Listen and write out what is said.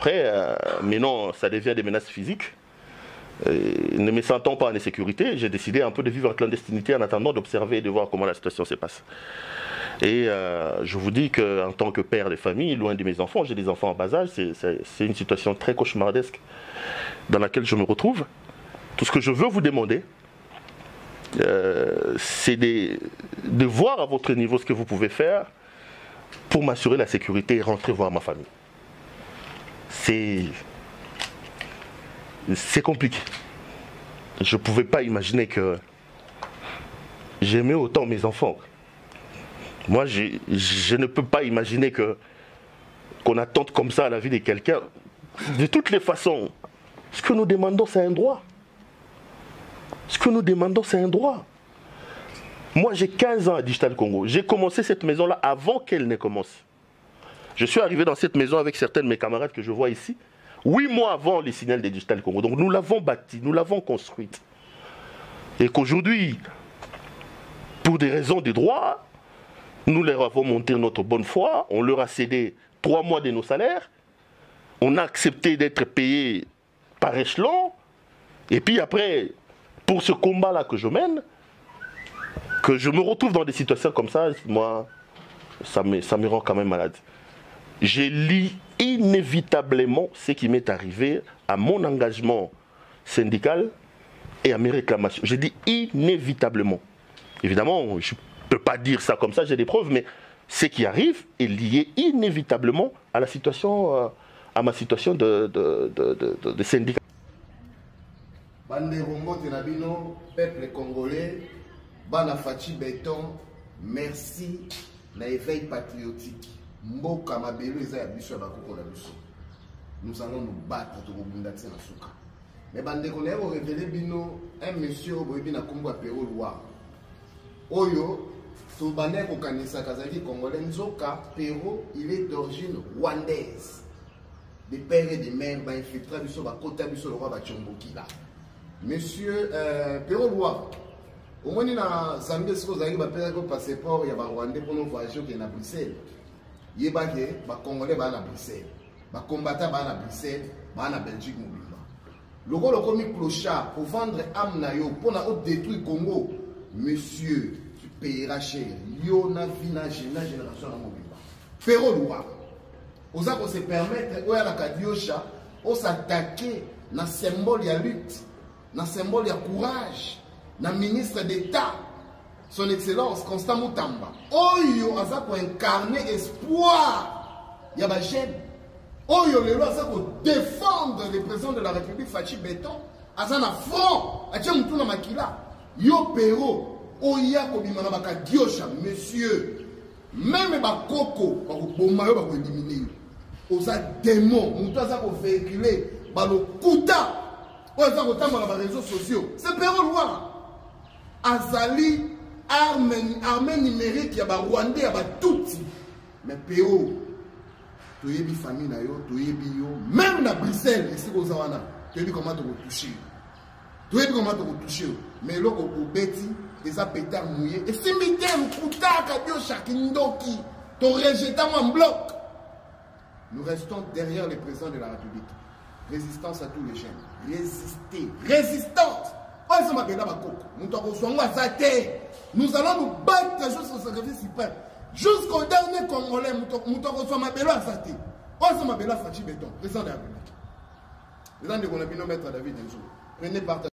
après, mais non, ça devient des menaces physiques. Ne me sentant pas en insécurité, j'ai décidé un peu de vivre en clandestinité en attendant d'observer et de voir comment la situation se passe. Et je vous dis qu'en tant que père de famille, loin de mes enfants, j'ai des enfants en bas âge, c'est une situation très cauchemardesque dans laquelle je me retrouve. Tout ce que je veux vous demander, c'est de voir à votre niveau ce que vous pouvez faire pour m'assurer la sécurité et rentrer voir ma famille. C'est compliqué. Je ne pouvais pas imaginer que j'aimais autant mes enfants. Moi, je ne peux pas imaginer qu'on attente comme ça à la vie de quelqu'un. De toutes les façons, ce que nous demandons, c'est un droit. Ce que nous demandons, c'est un droit. Moi, j'ai 15 ans à Digital Congo. J'ai commencé cette maison-là avant qu'elle ne commence. Je suis arrivé dans cette maison avec certains de mes camarades que je vois ici. 8 mois avant les signaux de Digital Congo. Donc nous l'avons bâti, nous l'avons construite. Et qu'aujourd'hui, pour des raisons de droit, nous leur avons montré notre bonne foi, on leur a cédé 3 mois de nos salaires, on a accepté d'être payés par échelon, et puis après, pour ce combat-là que je mène, que je me retrouve dans des situations comme ça, moi, ça me rend quand même malade. Je lis inévitablement ce qui m'est arrivé à mon engagement syndical et à mes réclamations. Je dis inévitablement. Évidemment, je ne peux pas dire ça comme ça, j'ai des preuves, mais ce qui arrive est lié inévitablement à la situation, à ma situation de syndicat. Bande Rombo Tenabino, peuple congolais, Bana Fachi Béton, merci, na éveil patriotique. Mboka mabelo eza ya biso ya bakoko na biso. Nous allons nous battre to bunda tsena suka. Mais bande ko leo révéler bino un monsieur oboyebi na kombo ya Pero Loire. Oyo to bande ko kanisa kazali congolais nzoka Pero, il est d'origine rwandaise. Des pères et des mères ba infiltrer biso ba kota biso le roi ba Chomboki là. Monsieur Pero Loire. Au moins na Zambie ce que zali ba père ko passeport ya ba rwandais pour nous voyager au na Bruxelles. Yebake, ba Congolais ba na Bruxelles, ba combattants ba na Bruxelles, ba na Belgique mobimba. Loko loko mi clochard pour vendre âme na yo pour na détruire Congo. Monsieur, tu payeras cher. Yo na vina génération na mobimba. Pero Loire. Oza ko se permettre oya la kadiosha, o s'attaquer na symbole ya lutte, na symbole ya courage, na ministre d'État. Son Excellence Constant Moutamba. Oyo aza ko incarner espoir. Yaba jeune. Oyo lelo aza ko défendre le président de la République Fachi Béton. Aza na front. Atia mutu na makila. Yo Pero. Oya ko bimana baka diosha. Monsieur. Même ba koko. Ba ko bomba yo ba ko éliminer. Oza démon. Mutu aza ko véhiculer. Ba lo kuta. Oyo aza ko tambola ba réseaux sociaux. C'est Pero Loire. Azali. Armée numérique, il y a des Rwandais, il y a des Tutsi. Mais Pero, tu as une famille, même à Bruxelles, ici au Zawana, tu as vu comment te retoucher. Tu as vu comment te retoucher. Mais là, au Betty, les a pétard mouillé. Et si mité, le Kouta, Kadio, Chakindoki, ton rejetant en bloc. Nous restons derrière le président de la République. Résistance à tous les jeunes. Résister. Résistance. Nous allons nous battre jusqu'au sacrifice suprême. Jusqu'au dernier Congolais, nous allons Fachi Béton, président de la République. Président de Gonabino, maître David Nzou. Prenez partage.